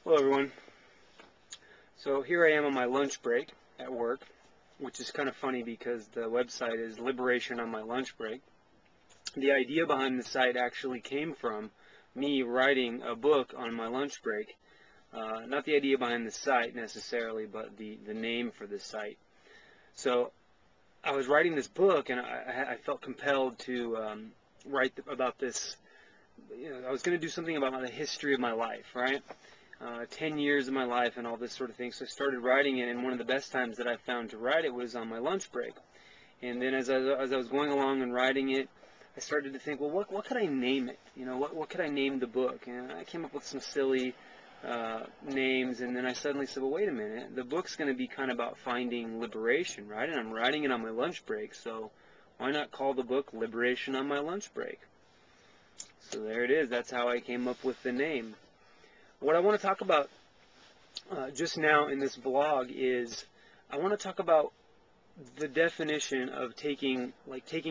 Hello everyone. So here I am on my lunch break at work, which is kind of funny because the website is Liberation on my lunch break. The idea behind the site actually came from me writing a book on my lunch break. Not the idea behind the site necessarily, but the name for the site. So I was writing this book and I felt compelled to write about this. I was going to do something about the history of my life, right? 10 years of my life and all this sort of thing. So I started writing it, and one of the best times that I found to write it was on my lunch break. And then as I was going along and writing it, I started to think, well, what could I name it? What could I name the book? And I came up with some silly names, and then I suddenly said, well, wait a minute. The book's going to be kind of about finding liberation, right? And I'm writing it on my lunch break, so why not call the book Liberation on My Lunch Break? So there it is. That's how I came up with the name. What I want to talk about just now in this vlog is I want to talk about the definition of taking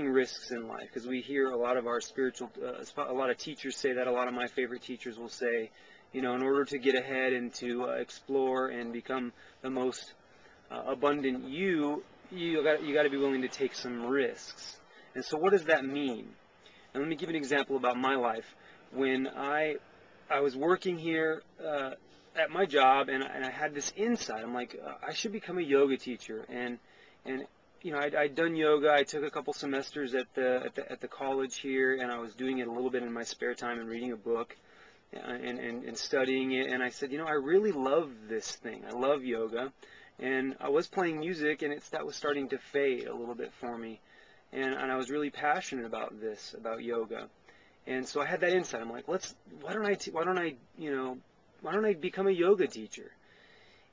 risks in life, because we hear a lot of our a lot of teachers say that. A lot of my favorite teachers will say, in order to get ahead and to explore and become the most abundant you got to be willing to take some risks. And so what does that mean? And let me give an example about my life. When I was working here at my job, and I had this insight. I'm like, I should become a yoga teacher. And I'd done yoga. I took a couple semesters at the college here, and I was doing it a little bit in my spare time and reading a book and studying it. And I said, I really love this thing. I love yoga, and I was playing music, and that was starting to fade a little bit for me. And I was really passionate about yoga. And so I had that insight. I'm like, why don't I become a yoga teacher?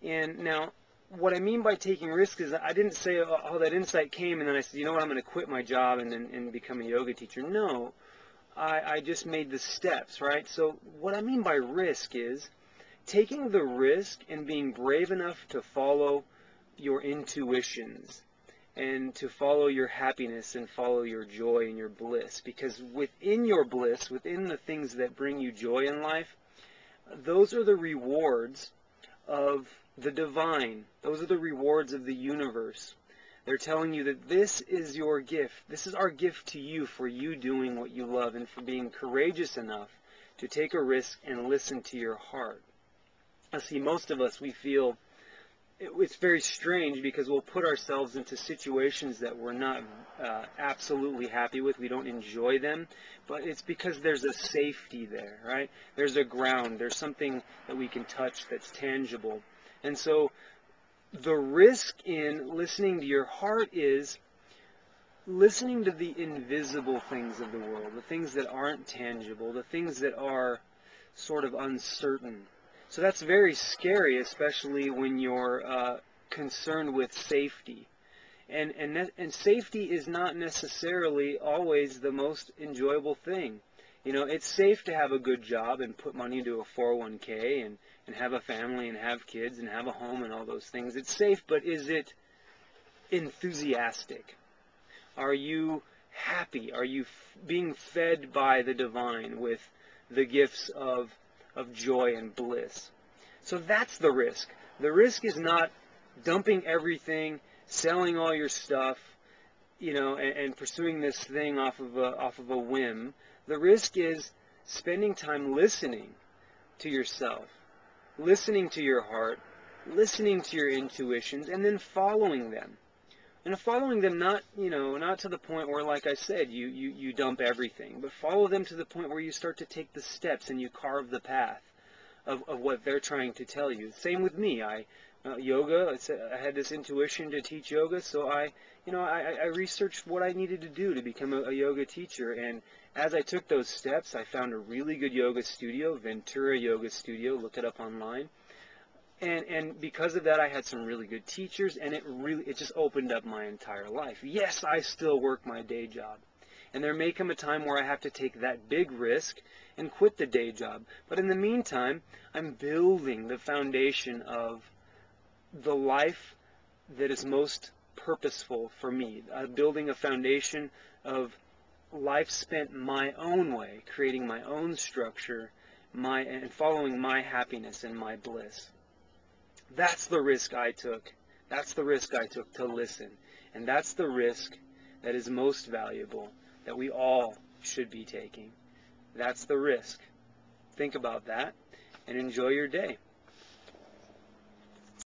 And now, what I mean by taking risks is I didn't say, oh, that insight came, and then I said, you know what, I'm going to quit my job and become a yoga teacher. No, I just made the steps, right? So what I mean by risk is taking the risk and being brave enough to follow your intuitions, and to follow your happiness and follow your joy and your bliss. Because within your bliss, within the things that bring you joy in life, those are the rewards of the divine. Those are the rewards of the universe. They're telling you that this is your gift. This is our gift to you for you doing what you love and for being courageous enough to take a risk and listen to your heart. I see, most of us, we feel it's very strange because we'll put ourselves into situations that we're not absolutely happy with. We don't enjoy them, but it's because there's a safety there, right? There's a ground. There's something that we can touch that's tangible. And so the risk in listening to your heart is listening to the invisible things of the world, the things that aren't tangible, the things that are sort of uncertain. So that's very scary, especially when you're concerned with safety. And safety is not necessarily always the most enjoyable thing. It's safe to have a good job and put money into a 401k and have a family and have kids and have a home and all those things. It's safe, but is it enthusiastic? Are you happy? Are you being fed by the divine with the gifts of joy and bliss? So that's the risk. The risk is not dumping everything, selling all your stuff, and pursuing this thing off of a whim. The risk is spending time listening to yourself, listening to your heart, listening to your intuitions, and then following them. And following them not to the point where, like I said, you dump everything, but follow them to the point where you start to take the steps and you carve the path of what they're trying to tell you. Same with me. Yoga, I had this intuition to teach yoga, so I researched what I needed to do to become a yoga teacher. And as I took those steps, I found a really good yoga studio, Ventura Yoga Studio. Look it up online. And because of that, I had some really good teachers, and it just opened up my entire life. Yes, I still work my day job. And there may come a time where I have to take that big risk and quit the day job. But in the meantime, I'm building the foundation of the life that is most purposeful for me. Building a foundation of life spent my own way, creating my own structure, and following my happiness and my bliss. That's the risk I took. That's the risk I took to listen. And that's the risk that is most valuable, that we all should be taking. That's the risk. Think about that and enjoy your day.